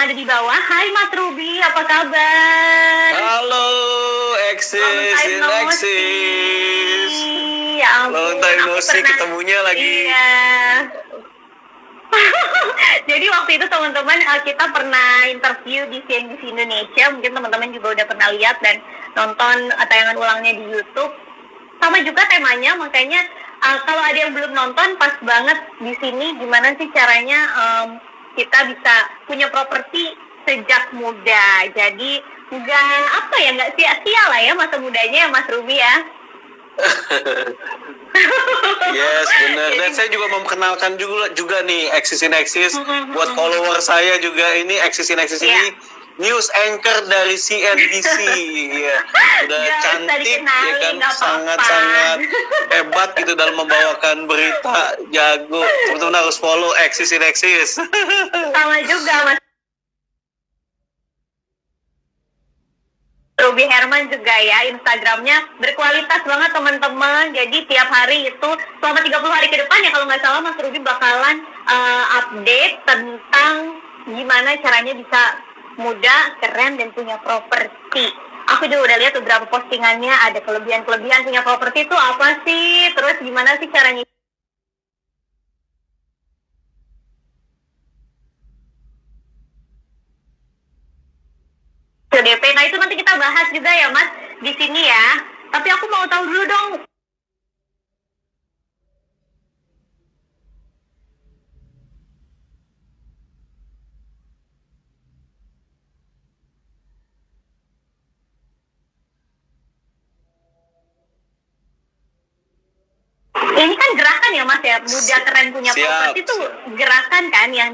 ada di bawah. Hai Mas Ruby, apa kabar? Halo, Exis in Exis. Ya ampun, long time no see, ketemunya lagi. Iya. Jadi waktu itu teman-teman kita pernah interview di CNBC Indonesia. Mungkin teman-teman juga udah pernah lihat dan nonton tayangan ulangnya di YouTube. Sama juga temanya, makanya kalau ada yang belum nonton, pas banget di sini gimana sih caranya kita bisa punya properti sejak muda. Jadi nggak sia-sia lah ya masa mudanya ya Mas Ruby ya. Yes, benar. Dan saya juga memperkenalkan juga nih Exis in Exis buat follower saya juga. Ini Exis in Exis ini news anchor dari CNBC. Ya, udah cantik ya kan, sangat-sangat hebat gitu dalam membawakan berita, jago. Teman-teman harus follow Exis in Exis. Sama juga Mas Ruby Herman juga ya, Instagramnya berkualitas banget teman-teman. Jadi tiap hari itu selama 30 hari ke depan ya kalau nggak salah Mas Ruby bakalan update tentang gimana caranya bisa muda, keren, dan punya properti. Aku juga udah lihat beberapa postingannya, ada kelebihan-kelebihan punya properti itu apa sih, terus gimana sih caranya DP. Nah itu nanti kita bahas juga ya Mas di sini ya. Tapi aku mau tahu dulu dong. Ini kan gerakan ya Mas ya, muda keren punya properti itu gerakan kan yang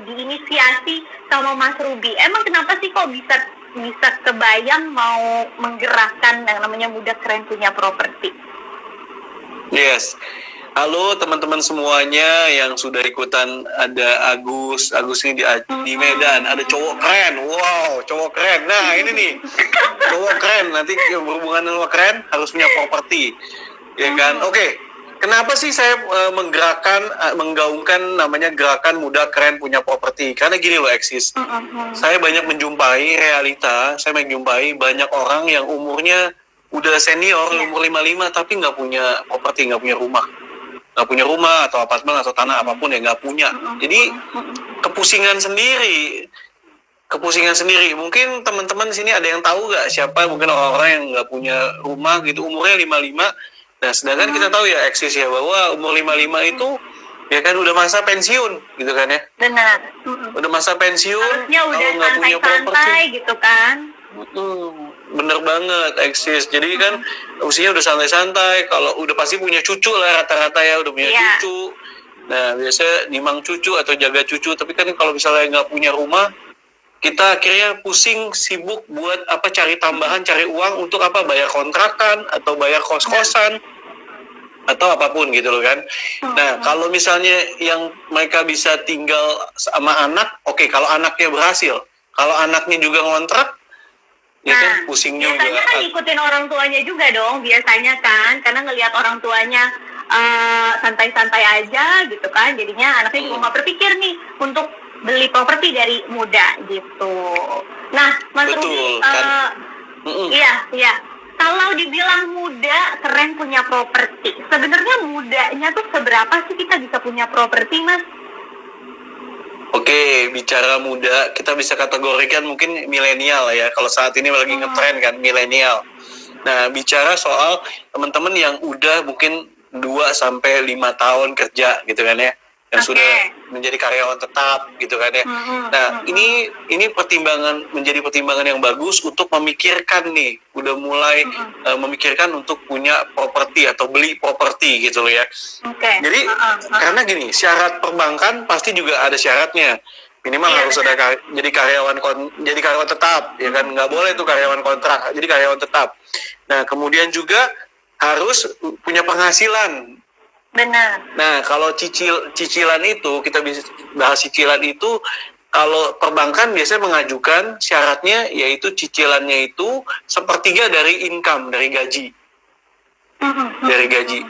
diinisiasi sama Mas Ruby. Emang kenapa sih kok bisa kebayang mau menggerakkan yang namanya muda keren punya properti? Yes. Halo teman-teman semuanya yang sudah ikutan. Ada Agus ini di Medan. Ada cowok keren. Wow, cowok keren. Nah ini nih, cowok keren. Nanti berhubungan sama keren harus punya properti, ya kan? Oke. Kenapa sih saya menggaungkan namanya gerakan muda keren punya properti? Karena gini loh Exis, saya banyak menjumpai realita, saya menjumpai banyak orang yang umurnya udah senior, umur 55 tapi nggak punya properti, nggak punya rumah atau apartemen atau tanah apapun ya nggak punya. Jadi kepusingan sendiri. Mungkin teman-teman di sini ada yang tahu nggak siapa mungkin orang-orang yang nggak punya rumah gitu, umurnya 55. Nah, sedangkan kita tahu ya Exis ya bahwa umur 55 itu ya kan udah masa pensiun gitu kan ya. Benar. Udah masa pensiun. Harusnya udah santai-santai gitu kan. Bener banget Exis. Jadi kan usianya udah santai-santai. Kalau udah pasti punya cucu lah rata-rata ya, udah punya cucu. Nah, biasa nimang cucu atau jaga cucu. Tapi kan kalau misalnya nggak punya rumah, kita akhirnya pusing, sibuk buat cari tambahan, cari uang untuk bayar kontrakan atau bayar kos-kosan atau apapun gitu loh kan. Nah, kalau misalnya yang mereka bisa tinggal sama anak, oke, kalau anaknya berhasil. Kalau anaknya juga ngontrak, ya kan pusing juga. Biasanya kan ikutin orang tuanya juga dong, biasanya kan, karena ngelihat orang tuanya santai-santai aja gitu kan, jadinya anaknya juga nggak berpikir nih untuk beli properti dari muda gitu. Nah, Mas Ruby, iya. Kalau dibilang muda keren punya properti, sebenarnya mudanya tuh seberapa sih kita bisa punya properti, Mas? Oke, bicara muda, kita bisa kategorikan mungkin milenial ya. Kalau saat ini lagi ngetren kan, milenial. Nah, bicara soal teman-teman yang udah mungkin 2-5 tahun kerja gitu kan ya. Yang sudah menjadi karyawan tetap gitu kan ya. Nah, ini menjadi pertimbangan yang bagus untuk memikirkan nih, udah mulai memikirkan untuk punya properti atau beli properti gitu loh ya. Jadi karena gini, syarat perbankan pasti juga ada syaratnya. Minimal harus ada jadi karyawan tetap, ya kan, nggak boleh tuh karyawan kontrak, jadi karyawan tetap. Nah, kemudian juga harus punya penghasilan. Benar. Nah, kalau cicilan itu, kita bisa bahas cicilan itu, kalau perbankan biasanya mengajukan syaratnya yaitu cicilannya itu 1/3 dari income, dari gaji.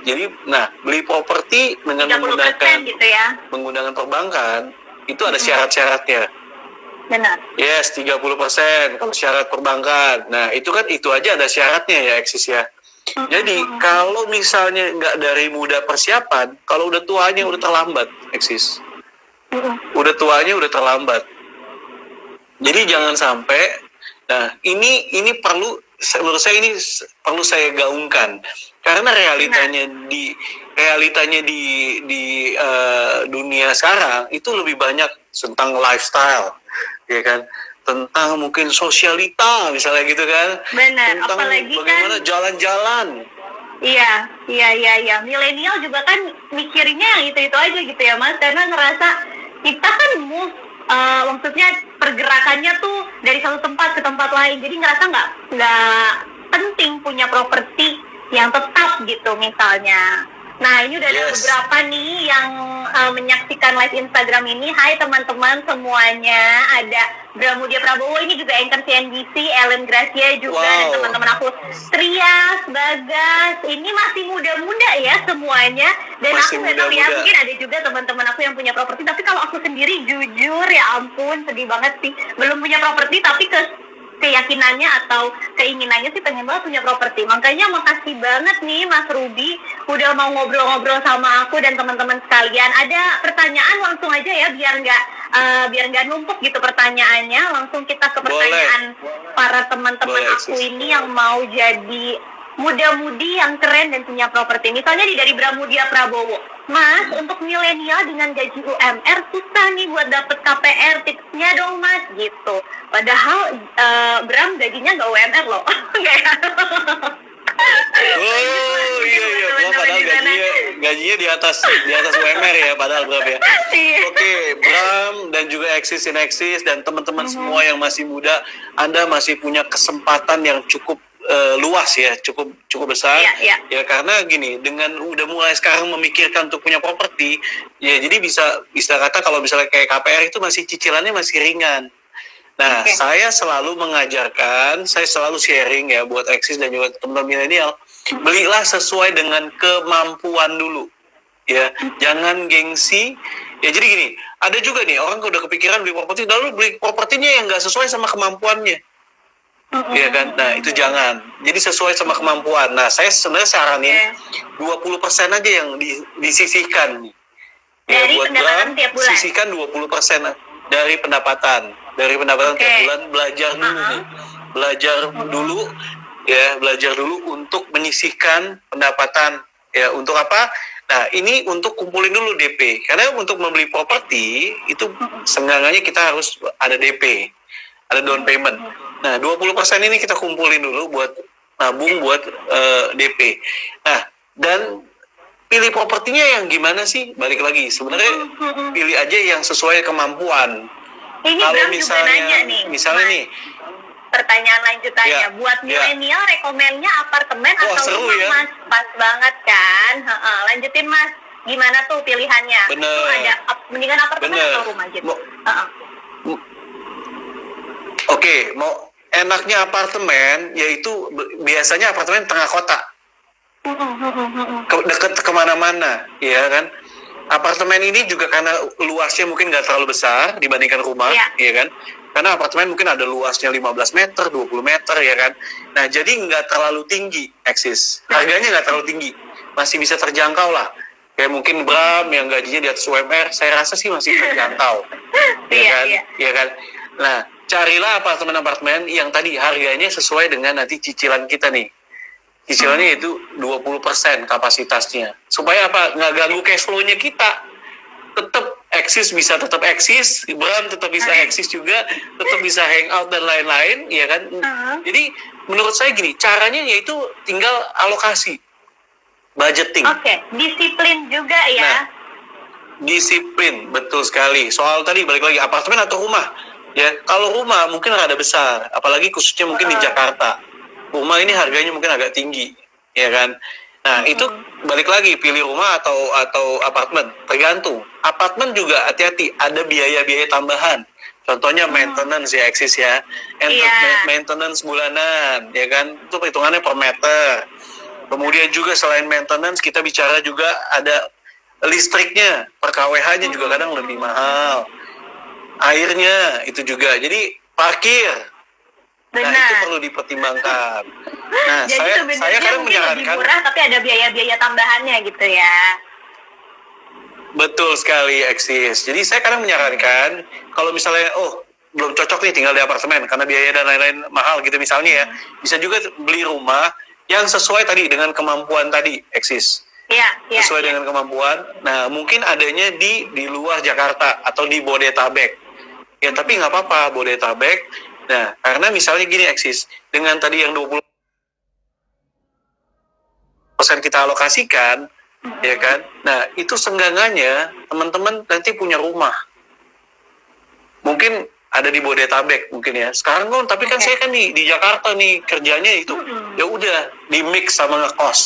Jadi, nah, beli properti dengan menggunakan gitu ya. menggunakan perbankan itu ada syarat-syaratnya. benar. Yes, 30% kalau syarat perbankan. Nah, itu aja ada syaratnya ya, Eksis ya. Jadi, kalau misalnya nggak dari muda persiapan, kalau udah tuanya udah terlambat, Eksis. Udah tuanya udah terlambat. Jadi jangan sampai, nah ini menurut saya ini perlu saya gaungkan, karena realitanya di dunia sekarang itu lebih banyak tentang lifestyle, ya kan, tentang mungkin sosialita misalnya gitu kan, Benar, tentang apalagi bagaimana kan jalan-jalan. iya. Milenial juga kan mikirnya yang itu aja gitu ya Mas, karena ngerasa kita kan maksudnya pergerakannya tuh dari satu tempat ke tempat lain, jadi ngerasa nggak penting punya properti yang tetap gitu misalnya. Nah, ini udah ada beberapa nih yang menyaksikan live Instagram ini. Hai teman-teman semuanya, ada Bramudia Prabowo, ini juga anchor CNBC, Ellen Gracia juga, dan teman-teman aku Trias, Bagas, ini masih muda-muda ya semuanya. Dan masih aku nggak tahu ya, mungkin ada juga teman-teman aku yang punya properti, tapi kalau aku sendiri jujur ya ampun, sedih banget sih, belum punya properti, tapi keyakinannya atau keinginannya sih pengen banget punya properti. Makanya makasih banget nih Mas Ruby udah mau ngobrol-ngobrol sama aku dan teman-teman sekalian. Ada pertanyaan langsung aja ya, biar nggak numpuk gitu pertanyaannya. Langsung kita ke pertanyaan para teman-teman aku ini yang mau jadi muda-mudi yang keren dan punya properti. Misalnya dari Bramudia Prabowo, Mas, untuk milenial dengan gaji UMR susah nih buat dapet KPR, tipsnya dong Mas, gitu. Padahal Bram gajinya nggak UMR loh. Oh iya, padahal gajinya di atas UMR ya, padahal Bram ya. Oke, Bram dan juga Eksis dan teman-teman semua yang masih muda, Anda masih punya kesempatan yang cukup luas ya, cukup besar ya, karena gini, dengan udah mulai sekarang memikirkan untuk punya properti ya, jadi bisa kata kalau misalnya kayak KPR itu masih cicilannya masih ringan. Nah, saya selalu mengajarkan, saya selalu sharing ya buat Eksis dan juga teman-teman milenial, belilah sesuai dengan kemampuan dulu ya, jangan gengsi ya. Jadi gini, ada juga nih orang udah kepikiran beli properti, lalu beli propertinya yang nggak sesuai sama kemampuannya. Iya kan? Nah, itu jangan. Jadi sesuai sama kemampuan. Nah, saya sebenarnya saranin 20% aja yang disisihkan. Ya, dari buat pendapatan tiap bulan. Sisihkan 20% dari pendapatan. Dari pendapatan tiap bulan, belajar dulu. Belajar dulu untuk menyisihkan pendapatan. Ya, untuk apa? Nah, ini untuk kumpulin dulu DP. Karena untuk membeli properti itu seenggaknya kita harus ada DP. Ada down payment. Nah, 20% ini kita kumpulin dulu buat nabung buat DP. Nah, dan pilih propertinya yang gimana sih? Balik lagi, sebenarnya pilih aja yang sesuai kemampuan. Ini kalau misalnya nih, pertanyaan lanjutannya, buat milenial rekomennya apartemen atau rumah ya? Mas? Pas banget kan? Lanjutin Mas, gimana tuh pilihannya? Bener. Itu ada mendingan apartemen atau rumah gitu? Oke, mau enaknya apartemen, yaitu biasanya apartemen tengah kota, deket kemana-mana, ya kan. Apartemen ini juga karena luasnya mungkin nggak terlalu besar dibandingkan rumah, ya kan. Karena apartemen mungkin ada luasnya 15 meter, 20 meter, ya kan. Nah, jadi nggak terlalu tinggi, Eksis. Harganya nggak terlalu tinggi, masih bisa terjangkau lah. Kayak mungkin Bram yang gajinya di atas UMR, saya rasa sih masih terjangkau, ya kan. Ya kan. Nah, carilah apartemen-apartemen yang tadi harganya sesuai dengan nanti cicilan kita nih. Cicilannya itu 20% kapasitasnya. Supaya apa? Nggak ganggu cash flow-nya kita. Tetap eksis, bisa tetap eksis, Bram tetap bisa eksis juga, tetap bisa hangout dan lain-lain, ya kan? Jadi menurut saya gini, caranya yaitu tinggal alokasi, budgeting. Disiplin juga ya. Nah, disiplin, betul sekali. Soal tadi balik lagi, apartemen atau rumah? Ya, kalau rumah mungkin rada besar, apalagi khususnya mungkin di Jakarta. Rumah ini harganya mungkin agak tinggi, ya kan? Nah, itu balik lagi, pilih rumah atau apartemen, tergantung. Apartemen juga hati-hati, ada biaya-biaya tambahan. Contohnya maintenance ya, Eksis ya. Maintenance bulanan, ya kan? Itu perhitungannya per meter. Kemudian juga selain maintenance, kita bicara juga ada listriknya, per KWH-nya juga kadang lebih mahal. airnya itu juga. Jadi parkir. Benar. Nah, itu perlu dipertimbangkan. Nah, Jadi saya kadang mungkin lebih menyarankan, murah tapi ada biaya-biaya tambahannya gitu ya. betul sekali, Eksis. Jadi saya kadang menyarankan, kalau misalnya, belum cocok nih tinggal di apartemen, karena biaya dan lain-lain mahal gitu misalnya ya, bisa juga beli rumah yang sesuai tadi dengan kemampuan tadi, Eksis. Iya. Sesuai dengan kemampuan. Nah, mungkin adanya di luar Jakarta atau di Bodetabek. Ya, tapi nggak apa-apa, Bodetabek. Nah, karena misalnya gini, Eksis, dengan tadi yang 20% kita alokasikan, ya kan? Nah, itu senggangannya teman-teman nanti punya rumah. Mungkin ada di Bodetabek mungkin ya. Sekarang kan, tapi kan saya kan di Jakarta nih kerjanya itu. Ya udah di mix sama ngekos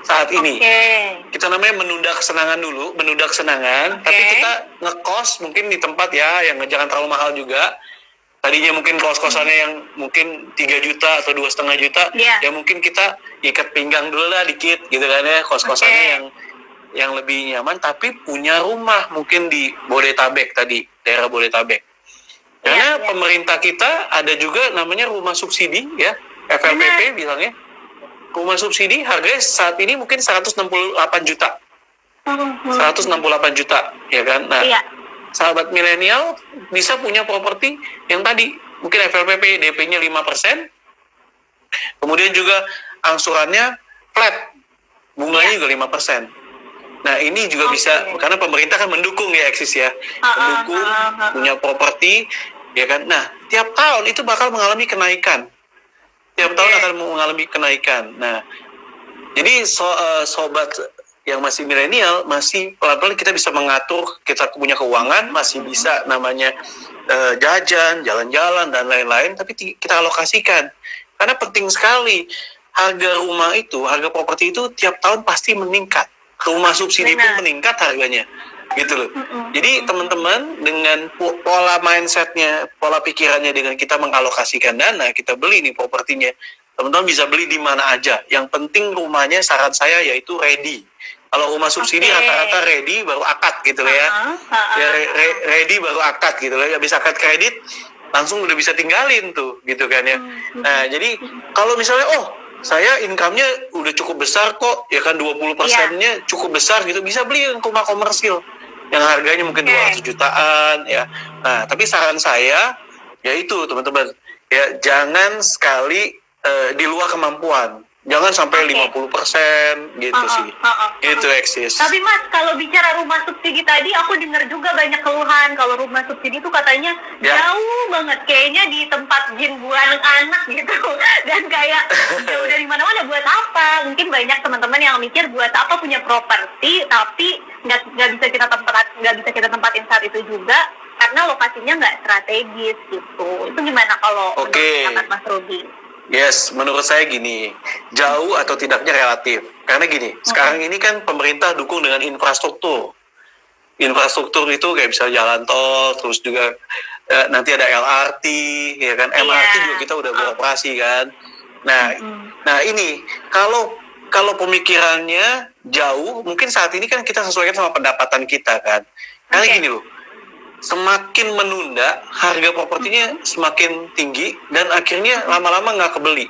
saat ini. Kita namanya menunda kesenangan dulu, tapi kita ngekos mungkin di tempat ya yang jangan terlalu mahal juga. Tadinya mungkin kos-kosannya yang mungkin 3 juta atau 2,5 juta, ya mungkin kita ikat pinggang dulu lah dikit gitu kan ya, kos-kosannya yang lebih nyaman, tapi punya rumah mungkin di Bodetabek tadi, daerah Bodetabek. Karena pemerintah kita ada juga namanya rumah subsidi ya, FLPP bilangnya. Rumah subsidi harganya saat ini mungkin 168 juta. 168 juta, ya kan? Nah, sahabat milenial bisa punya properti yang tadi mungkin FLPP DP-nya 5%, kemudian juga angsurannya flat, bunganya juga 5%. Nah, ini juga bisa karena pemerintah kan mendukung ya, Eksis ya, mendukung punya properti, ya kan. Nah, tiap tahun itu bakal mengalami kenaikan, tahun akan mengalami kenaikan. Nah, jadi sobat yang masih milenial, masih pelan-pelan kita bisa mengatur, kita punya keuangan, masih bisa namanya jajan, jalan-jalan, dan lain-lain, tapi kita alokasikan. Karena penting sekali, harga rumah itu, harga properti itu tiap tahun pasti meningkat. Rumah subsidi pun meningkat harganya. Gitu loh. Jadi teman-teman dengan pola mindsetnya, pola pikirannya dengan kita mengalokasikan dana, kita beli nih propertinya. Teman-teman bisa beli di mana aja. Yang penting rumahnya, saran saya yaitu ready. Kalau rumah subsidi rata-rata ready baru akad gitu loh ya. Ready baru akad gitu loh. Habis akad kredit langsung udah bisa tinggalin tuh gitu kan ya. Nah, jadi kalau misalnya saya income-nya udah cukup besar kok, ya kan 20%-nya cukup besar gitu, bisa beli rumah komersil yang harganya mungkin 200 jutaan ya. Nah, tapi saran saya yaitu teman-teman ya, jangan sekali di luar kemampuan. Jangan sampai 50% gitu sih. Gitu, Eksis. Tapi Mas, kalau bicara rumah subsidi tadi, aku dengar juga banyak keluhan kalau rumah subsidi itu katanya jauh banget, kayaknya di tempat jin buang anak gitu. Dan kayak jauh dari mana-mana, buat apa? Mungkin banyak teman-teman yang mikir buat apa punya properti, tapi nggak bisa kita tempatin saat itu juga karena lokasinya nggak strategis gitu. Itu gimana kalau menurut Mas Ruby? Yes, menurut saya gini, jauh atau tidaknya relatif. Karena gini, sekarang ini kan pemerintah dukung dengan infrastruktur. Infrastruktur itu kayak bisa jalan tol, terus juga nanti ada LRT, ya kan? MRT juga kita udah beroperasi kan. Nah ini kalau pemikirannya jauh, mungkin saat ini kan kita sesuaikan sama pendapatan kita kan. Karena gini loh, semakin menunda, harga propertinya semakin tinggi dan akhirnya lama-lama nggak kebeli.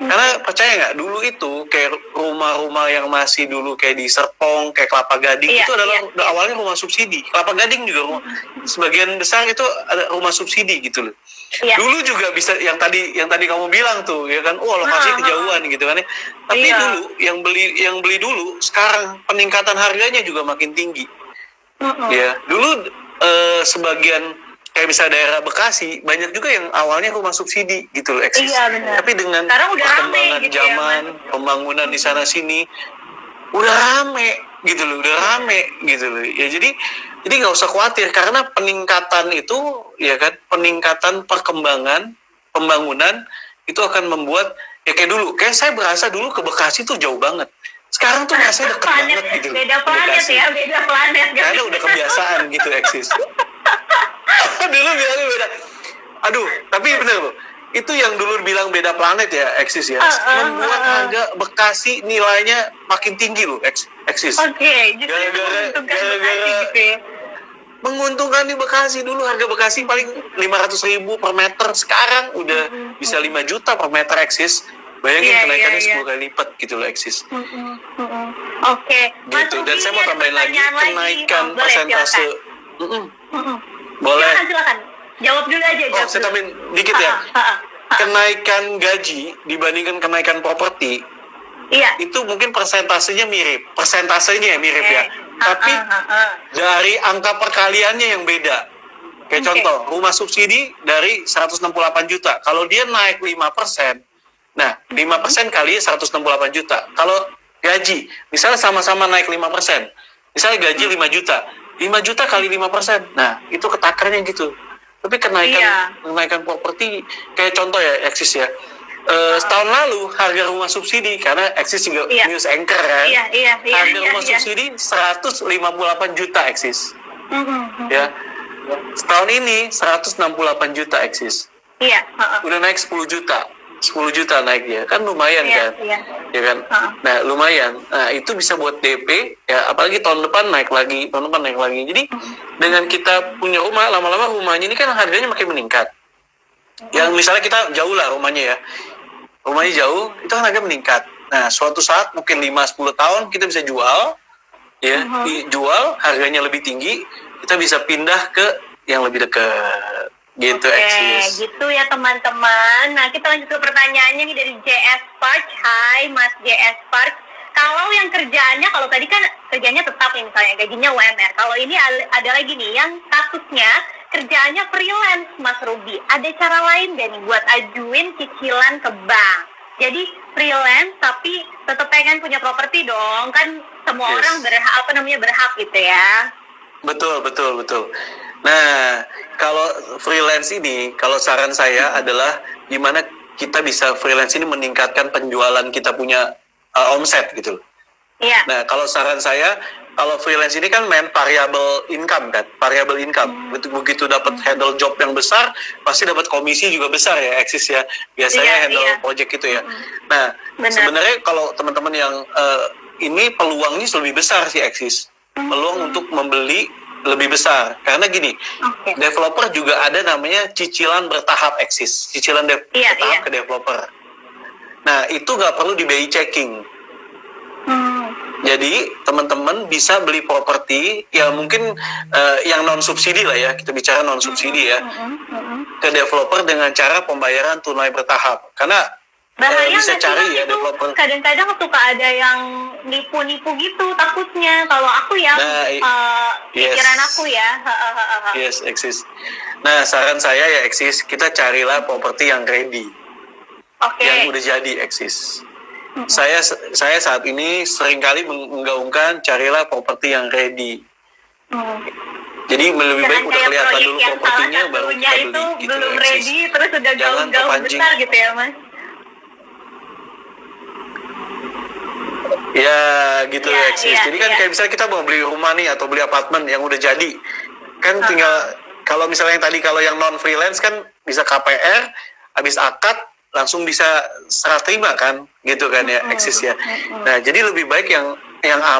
Karena percaya nggak, dulu itu kayak rumah-rumah yang masih dulu kayak di Serpong, kayak Kelapa Gading, itu adalah awalnya rumah subsidi. Kelapa Gading juga sebagian besar itu ada rumah subsidi gitu loh. Dulu juga bisa yang tadi kamu bilang tuh ya kan, lokasi kejauhan gitu kan ya. Tapi dulu yang beli dulu, sekarang peningkatan harganya juga makin tinggi. Ya, dulu sebagian kayak misalnya daerah Bekasi banyak juga yang awalnya rumah subsidi gitu loh, eksis. Tapi dengan perkembangan zaman, pembangunan di sana sini udah rame gitu loh. Ya jadi nggak usah khawatir karena peningkatan itu ya kan, peningkatan pembangunan itu akan membuat ya kayak dulu. Kayak saya berasa dulu ke Bekasi tuh jauh banget. Sekarang tuh rasanya deket banget gitu. Beda planet ya, beda planet. Karena udah kebiasaan gitu, eksis. Dulu bilangnya beda. Aduh, tapi bener loh. Itu yang dulu bilang beda planet ya, eksis ya. Membuat harga Bekasi nilainya makin tinggi loh, eksis. Oke, jadi gara-gara gitu ya. menguntungkan di Bekasi. Dulu harga Bekasi paling 500.000 per meter, sekarang udah bisa 5 juta per meter eksis. Bayangin kenaikannya 10 kali lipat gitu loh eksis. Oke. Gitu. Dan saya mau tambahin lagi kenaikan persentase. Boleh. Silakan. Jawab dulu aja. Saya tambahin dikit ya. Kenaikan gaji dibandingkan kenaikan properti. Iya. Itu mungkin persentasenya mirip ya. Tapi dari angka perkaliannya yang beda. Kayak contoh, rumah subsidi dari 168 juta. Kalau dia naik 5%, nah 5% kali 168 juta. Kalau gaji, misalnya sama-sama naik 5%, misalnya gaji 5 juta. 5 juta kali 5%, nah itu ketakarnya gitu. Tapi kenaikan properti, kayak contoh ya, eksis ya. Setahun lalu harga rumah subsidi, karena eksis juga news anchor kan, harga rumah subsidi 158 juta eksis. Ya, setahun ini 168 juta eksis. Udah naik 10 juta naik ya, kan lumayan kan, ya kan. Nah lumayan, nah itu bisa buat DP ya, apalagi tahun depan naik lagi. Jadi dengan kita punya rumah, lama-lama rumahnya ini kan harganya makin meningkat. Yang misalnya kita jauh lah rumahnya jauh, itu kan harga meningkat. Nah, suatu saat mungkin 5-10 tahun kita bisa jual, ya, dijual harganya lebih tinggi, kita bisa pindah ke yang lebih dekat. Gitu, eksis. Gitu ya teman-teman. Nah, kita lanjut ke pertanyaannya nih dari JS Park. Hai, Mas JS Park. Kalau yang kerjaannya, kalau tadi kan kerjanya tetap nih, misalnya gajinya UMR. Kalau ini ada lagi nih, yang kasusnya kerjaannya freelance, Mas Ruby. Ada cara lain gak nih buat ajuin cicilan ke bank? Jadi freelance tapi tetap pengen punya properti dong. Kan semua orang berhak gitu ya. Betul. Nah, kalau freelance ini, kalau saran saya adalah gimana kita bisa freelance ini meningkatkan penjualan kita punya omset gitu. Iya. Nah, kalau saran saya, kalau freelance ini kan main variable income. Begitu dapat handle job yang besar, pasti dapat komisi juga besar ya, eksis ya. Biasanya handle project gitu ya. Nah, sebenarnya kalau teman-teman yang ini peluangnya lebih besar sih, eksis. Peluang untuk membeli lebih besar. Karena gini, developer juga ada namanya cicilan bertahap, eksis. Cicilan bertahap ke developer. Nah, itu nggak perlu di BI checking. Jadi teman-teman bisa beli properti ya, mungkin yang non subsidi lah ya, kita bicara non subsidi ya, ke developer dengan cara pembayaran tunai bertahap. Karena bisa cari ya developer. Kadang-kadang suka ada yang nipu-nipu gitu, takutnya. Kalau aku ya, pikiran aku ya. Yes, eksis. Nah, saran saya ya eksis, kita carilah properti yang ready, yang udah jadi, eksis. Saya saat ini seringkali menggaungkan carilah properti yang ready. Jadi lebih baik udah kelihatan dulu propertinya, baru kita beli itu gitu, belum ready, terus udah gaung-gaung besar gitu ya, Mas? Ya gitu ya, eksis. Jadi kan kayak misalnya kita mau beli rumah nih atau beli apartemen yang udah jadi, kan tinggal, kalau misalnya yang tadi, kalau yang non freelance kan bisa KPR, habis akad langsung bisa serah terima kan, gitu kan ya, eksis ya. Nah, jadi lebih baik yang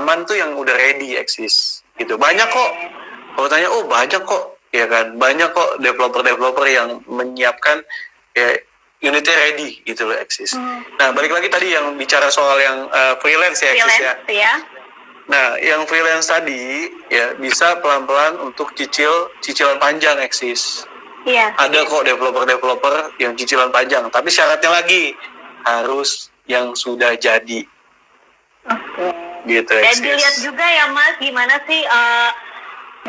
aman tuh yang udah ready, eksis. Gitu. Banyak kok. Kalau tanya, banyak kok, ya kan. Banyak kok developer yang menyiapkan ya unitnya ready gitu loh, eksis. Nah, balik lagi tadi yang bicara soal yang freelance ya, eksis ya. Nah, yang freelance tadi ya bisa pelan-pelan untuk cicilan panjang, eksis. Ada kok developer yang cicilan panjang, tapi syaratnya lagi harus yang sudah jadi. Gitu. Dan dilihat juga ya, Mas, gimana sih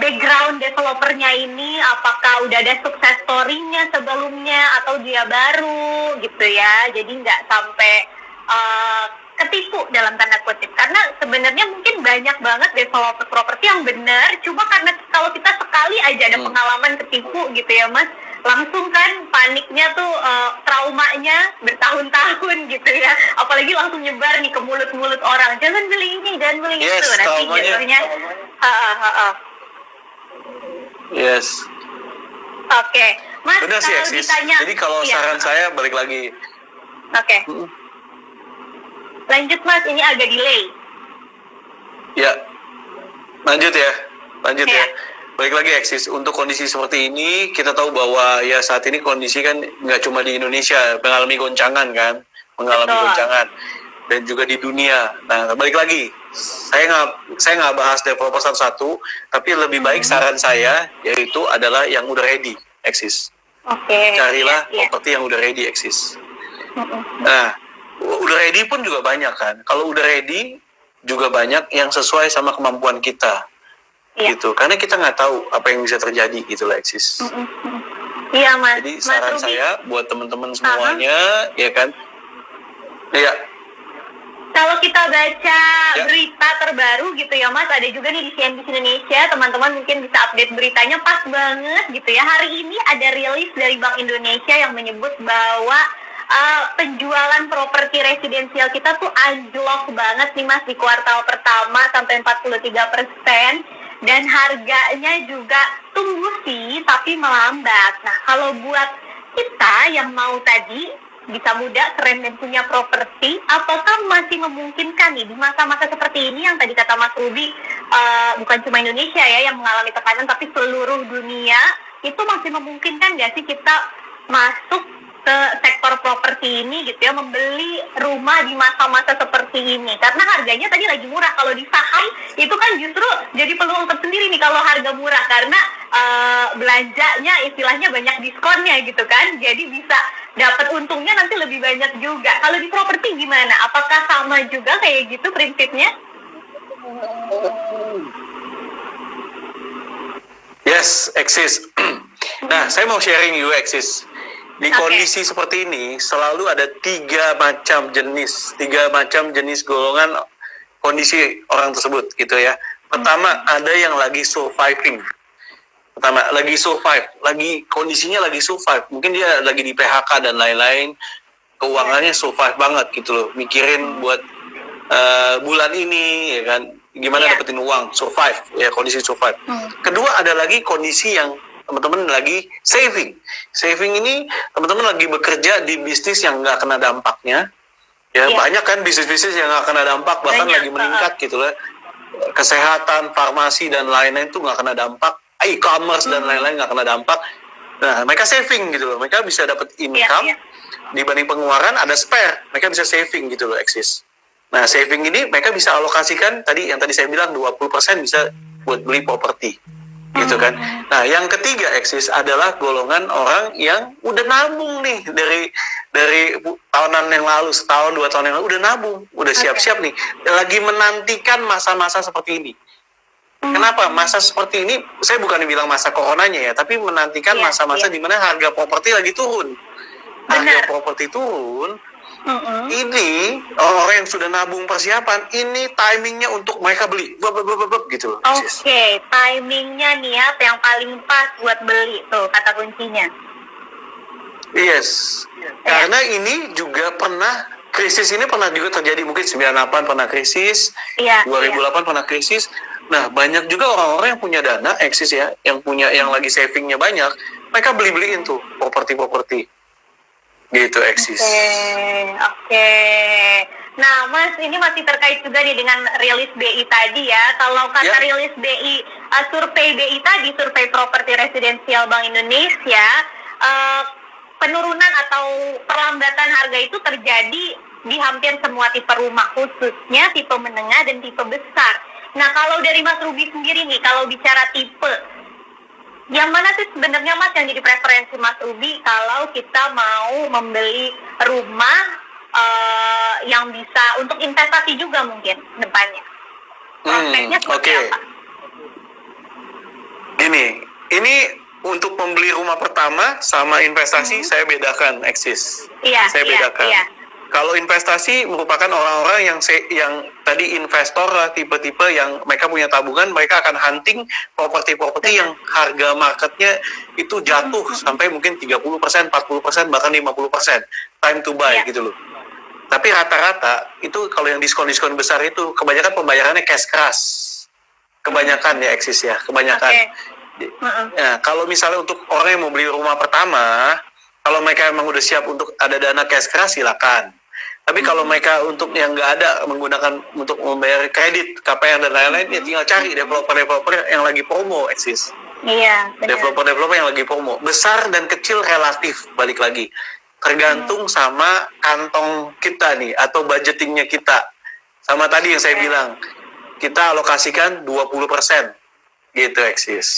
background developernya ini, apakah udah ada sukses story-nya sebelumnya atau dia baru gitu ya. Jadi nggak sampai ketipu dalam tanda kutip, karena sebenarnya mungkin banyak banget developer properti yang benar, cuma karena kalau kita sekali aja ada pengalaman ketipu gitu ya, Mas, langsung kan paniknya tuh, traumanya bertahun-tahun gitu ya, apalagi langsung nyebar nih ke mulut-mulut orang, jangan beli ini, jangan beli itu, nanti jatuhnya Oke. Mas, benar sih, kalau ditanya, jadi kalau saran saya balik lagi. Lanjut, Mas, ini agak delay. Ya, lanjut ya. Balik lagi eksis, untuk kondisi seperti ini kita tahu bahwa ya saat ini kondisi kan nggak cuma di Indonesia mengalami goncangan kan, mengalami Betul. goncangan dan juga di dunia. Nah balik lagi, saya nggak bahas developer satu-satu, tapi lebih baik saran saya yaitu adalah yang udah ready eksis. Oke. Carilah Iya. properti yang udah ready eksis. Nah udah ready pun juga banyak kan. Kalau udah ready juga banyak yang sesuai sama kemampuan kita. Iya. Gitu, karena kita nggak tahu apa yang bisa terjadi gitu lah eksis. Iya Mas. Jadi Mas saran Ruby, saya buat teman-teman semuanya, ya kan, ya kalau kita baca Ya. berita terbaru gitu ya Mas, ada juga nih di CNBC Indonesia, teman-teman mungkin bisa update beritanya pas banget gitu ya. Hari ini ada rilis dari Bank Indonesia yang menyebut bahwa penjualan properti residensial kita tuh anjlok banget nih Mas di kuartal pertama sampai 43%, dan harganya juga tumbuh sih tapi melambat. Nah kalau buat kita yang mau tadi bisa muda, keren, dan punya properti, apakah masih memungkinkan nih di masa-masa seperti ini yang tadi kata Mas Ruby, bukan cuma Indonesia ya yang mengalami tekanan, tapi seluruh dunia, itu masih memungkinkan nggak sih kita masuk ke sektor properti ini gitu ya, membeli rumah di masa-masa seperti ini? Karena harganya tadi lagi murah. Kalau di saham itu kan justru jadi peluang tersendiri nih kalau harga murah, karena belanjanya istilahnya banyak diskonnya gitu kan, jadi bisa dapat untungnya nanti lebih banyak juga. Kalau di properti gimana? Apakah sama juga kayak gitu prinsipnya? yes, eksis. Nah, saya mau sharing juga eksis. Di kondisi seperti ini selalu ada tiga macam jenis golongan kondisi orang tersebut gitu ya. Pertama, ada yang lagi surviving. Kondisinya lagi survive. Mungkin dia lagi di PHK dan lain-lain, keuangannya survive banget gitu loh. Mikirin buat bulan ini ya kan, gimana dapetin uang, survive ya, kondisi survive. Kedua, ada lagi kondisi yang teman-teman lagi saving ini, teman-teman lagi bekerja di bisnis yang nggak kena dampaknya ya. Banyak kan bisnis-bisnis yang nggak kena dampak, bahkan lagi meningkat gitu lah. Kesehatan, farmasi dan lain-lain tuh nggak kena dampak, e-commerce dan lain-lain nggak kena dampak. Nah mereka saving gitu loh, mereka bisa dapat income dibanding pengeluaran, ada spare, mereka bisa saving gitu loh eksis. Nah saving ini mereka bisa alokasikan tadi yang tadi saya bilang 20% bisa buat beli properti gitu kan. Nah yang ketiga eksis adalah golongan orang yang udah nabung nih dari tahunan yang lalu, setahun 2 tahun yang lalu udah nabung, udah siap-siap nih, lagi menantikan masa-masa seperti ini. Kenapa masa seperti ini? Saya bukan bilang masa coronanya ya, tapi menantikan masa-masa di mana harga properti lagi turun. Harga properti turun. Ini orang yang sudah nabung persiapan, ini timingnya untuk mereka beli, gitu loh. Oke, timingnya nih ya, yang paling pas buat beli tuh kata kuncinya. Yes, karena ini juga krisis ini pernah juga terjadi, mungkin 98 pernah krisis, 2008 pernah krisis. Nah banyak juga orang-orang yang punya dana eksis ya, yang lagi savingnya banyak, mereka beliin tuh properti gitu eksis. Oke. Nah Mas, ini masih terkait juga nih dengan rilis BI tadi ya. Kalau kata rilis BI, survei BI tadi, survei properti residensial Bank Indonesia, penurunan atau perlambatan harga itu terjadi di hampir semua tipe rumah, khususnya tipe menengah dan tipe besar. Nah kalau dari Mas Ruby sendiri nih, kalau bicara tipe, yang mana sih sebenarnya Mas yang jadi preferensi Mas Ruby kalau kita mau membeli rumah yang bisa untuk investasi juga mungkin depannya? Prospeknya seperti apa? Ini untuk membeli rumah pertama sama investasi saya bedakan eksis. Saya bedakan. Kalau investasi merupakan orang-orang yang tadi investor lah, tipe-tipe yang mereka punya tabungan, mereka akan hunting properti-properti yang harga marketnya itu jatuh sampai mungkin 30%, 40%, bahkan 50%. Time to buy gitu loh. Tapi rata-rata itu kalau yang diskon-diskon besar itu kebanyakan pembayarannya cash keras. Kebanyakan ya eksis ya, kebanyakan. Nah, kalau misalnya untuk orang yang mau beli rumah pertama, kalau mereka memang udah siap untuk ada dana cash keras, silakan. Tapi kalau mereka untuk yang nggak ada, menggunakan untuk membayar kredit, KPR dan lain-lain, ya tinggal cari developer yang lagi promo eksis. Iya, benar. Developer yang lagi promo. Besar dan kecil relatif, balik lagi. Tergantung sama kantong kita nih, atau budgetingnya kita. Sama tadi yang saya bilang, kita alokasikan 20%. Gitu, Eksis.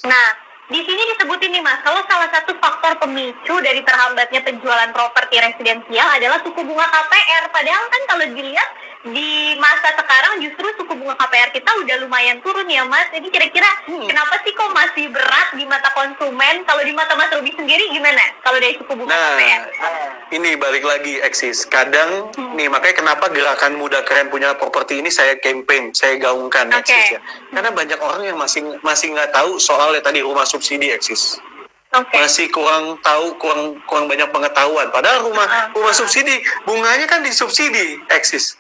Nah, di sini disebutin nih Mas, kalau salah satu faktor pemicu dari terhambatnya penjualan properti residensial adalah suku bunga KPR. Padahal kan kalau dilihat di masa sekarang justru suku bunga KPR kita udah lumayan turun ya Mas. Jadi kira-kira kenapa sih kok masih berat di mata konsumen? Kalau di mata Mas Robi sendiri gimana kalau dari suku bunga KPR? Ini balik lagi Eksis. Kadang nih makanya kenapa gerakan Muda Keren Punya Properti ini saya campaign, saya gaungkan Eksis ya. Karena banyak orang yang masih nggak tahu soal ya tadi rumah subsidi Eksis. Masih kurang tahu, kurang banyak pengetahuan. Padahal rumah subsidi bunganya kan disubsidi Eksis.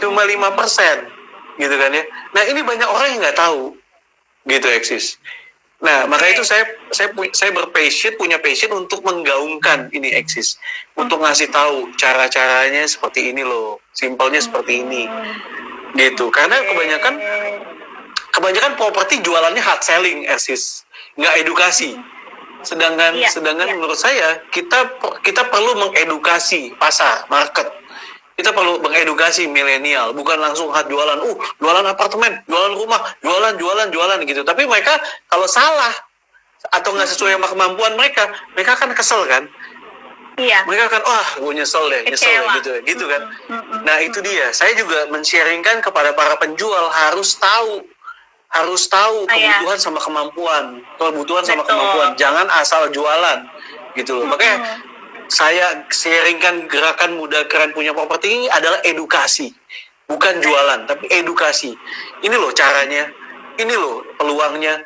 Cuma 5% gitu kan ya. Nah ini banyak orang yang nggak tahu gitu Eksis. Nah makanya itu saya punya passion untuk menggaungkan ini Eksis, untuk ngasih tahu cara-caranya seperti ini loh, simpelnya seperti ini gitu. Karena kebanyakan properti jualannya hard selling Eksis, nggak edukasi. Sedangkan menurut saya kita perlu mengedukasi pasar, market. Kita perlu mengedukasi milenial, bukan langsung jualan, jualan apartemen, jualan rumah, jualan gitu. Tapi mereka kalau salah atau nggak sesuai sama kemampuan mereka kan kesel kan? Iya. Mereka kan, gue nyesel deh gitu kan? Nah itu dia. Saya juga men-sharingkan kepada para penjual harus tahu kebutuhan sama kemampuan, jangan asal jualan gitu loh. Makanya saya sharingkan gerakan Muda Keren Punya Properti ini adalah edukasi, bukan jualan, tapi edukasi. Ini loh caranya, ini loh peluangnya,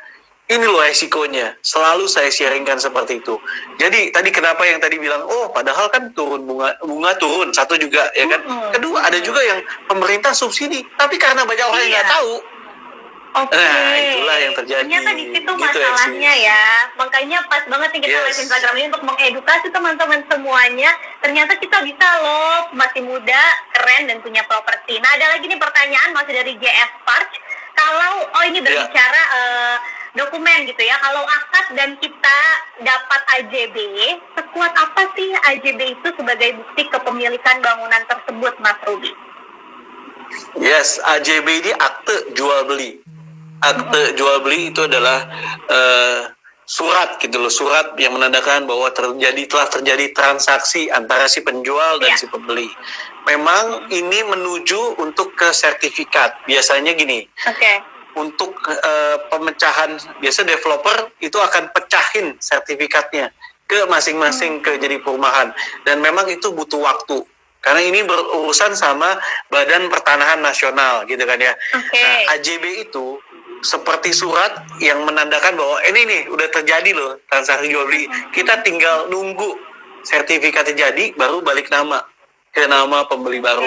ini loh resikonya. Selalu saya sharingkan seperti itu. Jadi tadi kenapa yang tadi bilang, padahal kan turun bunga turun, satu juga ya kan. Kedua ada juga yang pemerintah subsidi, tapi karena banyak orang yang nggak tahu. Nah, itulah yang terjadi. Ternyata di situ masalahnya ya. Makanya pas banget nih kita live Instagram ini untuk mengedukasi teman-teman semuanya. Ternyata kita bisa loh, masih muda, keren, dan punya properti. Nah, ada lagi nih pertanyaan masih dari JF Park. Kalau, ini berbicara dokumen gitu ya. Kalau akad dan kita dapat AJB, sekuat apa sih AJB itu sebagai bukti kepemilikan bangunan tersebut, Mas Ruby? Yes, AJB ini akte jual beli. Akte jual beli itu adalah surat gitu loh, surat yang menandakan bahwa telah terjadi transaksi antara si penjual dan si pembeli. Memang ini menuju untuk ke sertifikat. Biasanya gini. Untuk pemecahan, biasa developer itu akan pecahin sertifikatnya ke masing-masing ke jadi perumahan, dan memang itu butuh waktu. Karena ini berurusan sama Badan Pertanahan Nasional gitu kan ya. Nah, AJB itu seperti surat yang menandakan bahwa ini nih udah terjadi loh transaksi jual beli. Kita tinggal nunggu sertifikatnya jadi baru balik nama ke nama pembeli baru.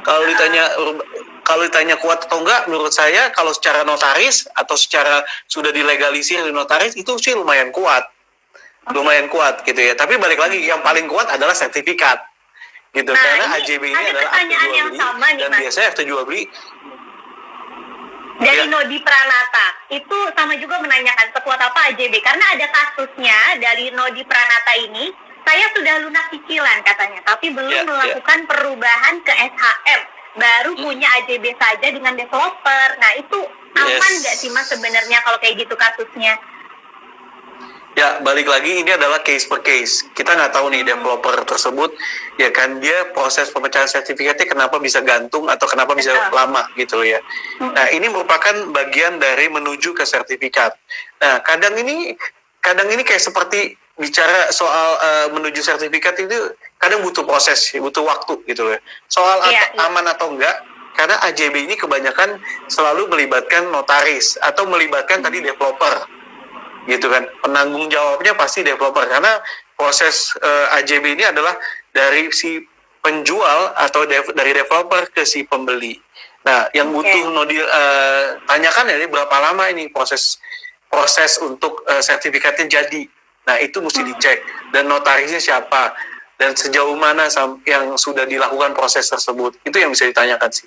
Kalau ditanya kuat atau enggak, menurut saya kalau secara notaris atau secara sudah dilegalisir di notaris itu sih lumayan kuat. Lumayan kuat gitu ya. Tapi balik lagi yang paling kuat adalah sertifikat. Gitu, karena AJB ini adalah akte jual beli, dan biasanya akte jual beli dari Nodi Pranata itu sama juga menanyakan sekuat apa AJB, karena ada kasusnya dari Nodi Pranata ini, saya sudah lunas cicilan katanya, tapi belum melakukan perubahan ke SHM, baru punya AJB saja dengan developer. Nah itu aman nggak sih Mas sebenarnya kalau kayak gitu kasusnya? Ya, balik lagi ini adalah case per case. Kita nggak tahu nih developer tersebut, ya kan, dia proses pemecahan sertifikatnya kenapa bisa gantung atau kenapa bisa lama gitu loh ya. Nah, ini merupakan bagian dari menuju ke sertifikat. Nah, kadang ini kayak seperti bicara soal menuju sertifikat itu kadang butuh proses, butuh waktu gitu loh. Soal aman atau enggak, karena AJB ini kebanyakan selalu melibatkan notaris atau melibatkan tadi developer. Gitu kan, penanggung jawabnya pasti developer, karena proses AJB ini adalah dari si penjual atau dari developer ke si pembeli. Nah, yang butuh tanyakan ya, berapa lama ini proses untuk sertifikatnya jadi. Nah, itu mesti dicek, dan notarisnya siapa dan sejauh mana yang sudah dilakukan proses tersebut, itu yang bisa ditanyakan sih.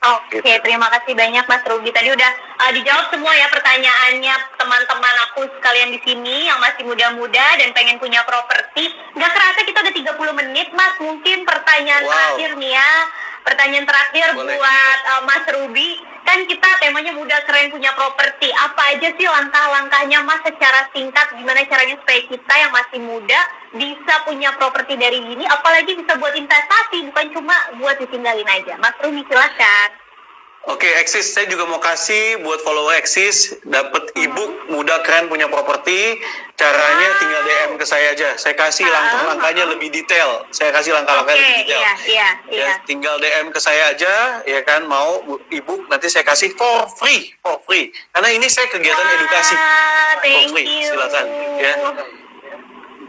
Oke, Gitu. terima kasih banyak Mas Ruby. Tadi udah dijawab semua ya pertanyaannya teman-teman aku sekalian di sini yang masih muda-muda dan pengen punya properti. Nggak kerasa kita udah 30 menit, Mas. Mungkin pertanyaan Wow. terakhir nih ya. Pertanyaan terakhir Boleh. buat Mas Ruby. Kan kita temanya muda keren punya properti. Apa aja sih langkah-langkahnya, Mas, secara singkat? Gimana caranya supaya kita yang masih muda bisa punya properti dari gini, apalagi bisa buat investasi, bukan cuma buat ditinggalin aja. Mas Ruby, silakan. Oke, Eksis, saya juga mau kasih buat follower Eksis, dapat ebook Muda Keren Punya Properti. Caranya tinggal DM ke saya aja. Saya kasih langkah-langkahnya lebih detail. Saya kasih langkah-langkahnya lebih detail. Iya. Ya, tinggal DM ke saya aja, ya kan, mau ebook nanti saya kasih for free. Karena ini saya kegiatan edukasi. Thank For free, you. silakan, ya.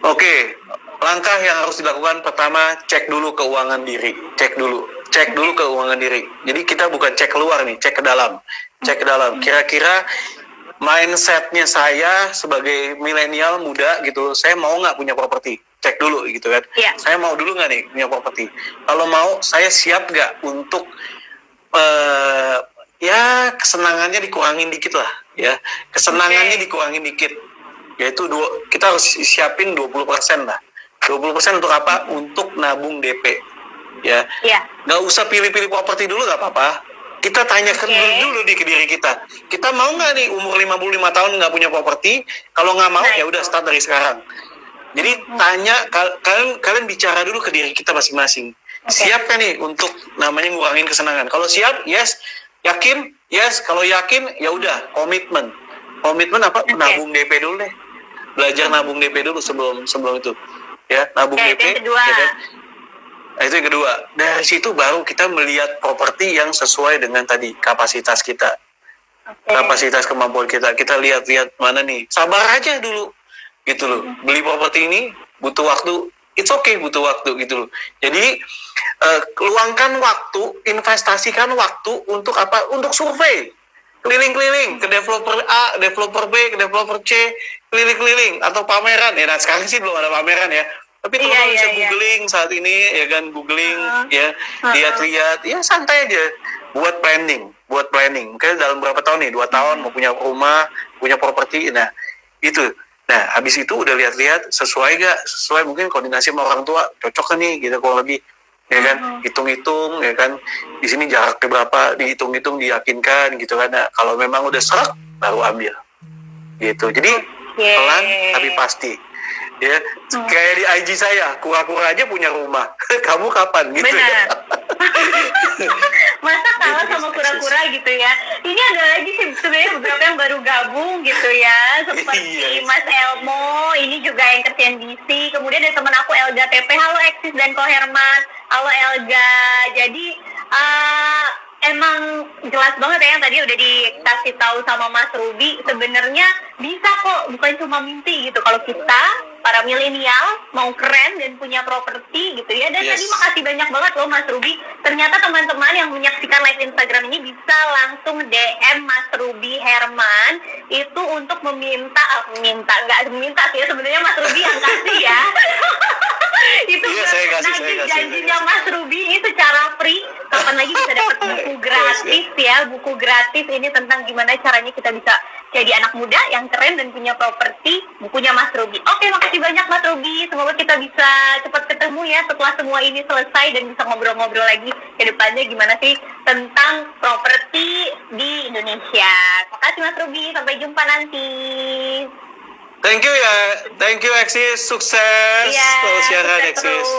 Oke, langkah yang harus dilakukan pertama, cek dulu keuangan diri. Cek dulu keuangan diri. Jadi kita bukan cek keluar nih, cek ke dalam. Kira-kira mindsetnya saya sebagai milenial muda gitu, saya mau nggak punya properti? Cek dulu gitu kan. Iya. Saya mau dulu nggak nih punya properti? Kalau mau, saya siap nggak untuk ya kesenangannya dikurangin dikit lah, ya. Kesenangannya dikurangin dikit. Yaitu kita harus siapin 20% lah. 20% untuk apa? Untuk nabung DP. Ya. Iya. Nggak usah pilih-pilih properti dulu, nggak apa-apa. Kita tanyakan dulu ke diri kita. Kita mau nggak nih umur 55 tahun nggak punya properti? Kalau nggak mau, ya udah start dari sekarang. Jadi tanya, kalian bicara dulu ke diri kita masing-masing. Siap kan nih untuk namanya ngurangin kesenangan? Kalau siap, yes. Yakin? Yes. Kalau yakin, ya udah komitmen. Komitmen apa? Nabung DP dulu deh. Belajar nabung DP dulu sebelum itu. Ya, nabung DP. Itu yang kedua. Ya kan? Nah, itu yang kedua. Dari situ baru kita melihat properti yang sesuai dengan tadi kapasitas kita. Kapasitas kemampuan kita. Kita lihat mana nih. Sabar aja dulu. Gitu loh. Beli properti ini butuh waktu. It's okay, butuh waktu gitu loh. Jadi luangkan waktu, investasikan waktu untuk apa? Untuk survei. Keliling-keliling ke developer A, developer B, ke developer C, keliling-keliling atau pameran ya. Nah, sekarang sih belum ada pameran ya. Tapi teman-teman bisa googling saat ini ya kan, googling ya, lihat-lihat ya, santai aja. Buat planning. Mungkin dalam berapa tahun nih? 2 tahun mau punya rumah, punya properti. Nah, itu. Nah, habis itu udah lihat-lihat sesuai gak? Sesuai, mungkin koordinasi sama orang tua, cocok kan nih gitu kalau lebih. Ya kan, hitung-hitung ya kan, di sini jaraknya berapa, dihitung-hitung, diyakinkan gitu kan. Nah, kalau memang udah serak baru ambil gitu. Jadi pelan tapi pasti ya. Kayak di IG saya, kura-kura aja punya rumah. Kamu kapan gitu? Benar. Masa kalah sama kura-kura gitu ya. Ini ada lagi sih sebenarnya beberapa yang baru gabung gitu ya, seperti Mas Elmo, ini juga yang ke CNBC. Kemudian ada teman aku Elga TP. Halo Eksis dan Ko Herman. Halo Elga. Jadi emang jelas banget ya yang tadi udah dikasih tahu sama Mas Ruby, sebenarnya bisa kok, bukan cuma mimpi gitu. Kalau kita para milenial mau keren dan punya properti gitu ya. Dan tadi makasih banyak banget loh Mas Ruby. Ternyata teman-teman yang menyaksikan live Instagram ini bisa langsung DM Mas Ruby Herman itu untuk meminta sih ya, sebenarnya Mas Ruby yang kasih ya. Itu saya kasih. janjinya Mas Ruby ini secara free. Kapan lagi bisa dapat buku gratis ya, buku gratis ini tentang gimana caranya kita bisa jadi anak muda yang keren dan punya properti, bukunya Mas Ruby. Oke, makasih banyak Mas Ruby. Semoga kita bisa cepat ketemu ya setelah semua ini selesai dan bisa ngobrol-ngobrol lagi ke depannya gimana sih tentang properti di Indonesia. Makasih Mas Ruby, sampai jumpa nanti. Thank you ya, Eksis, sukses. Iya, Selalu siaran sukses Eksis. terus.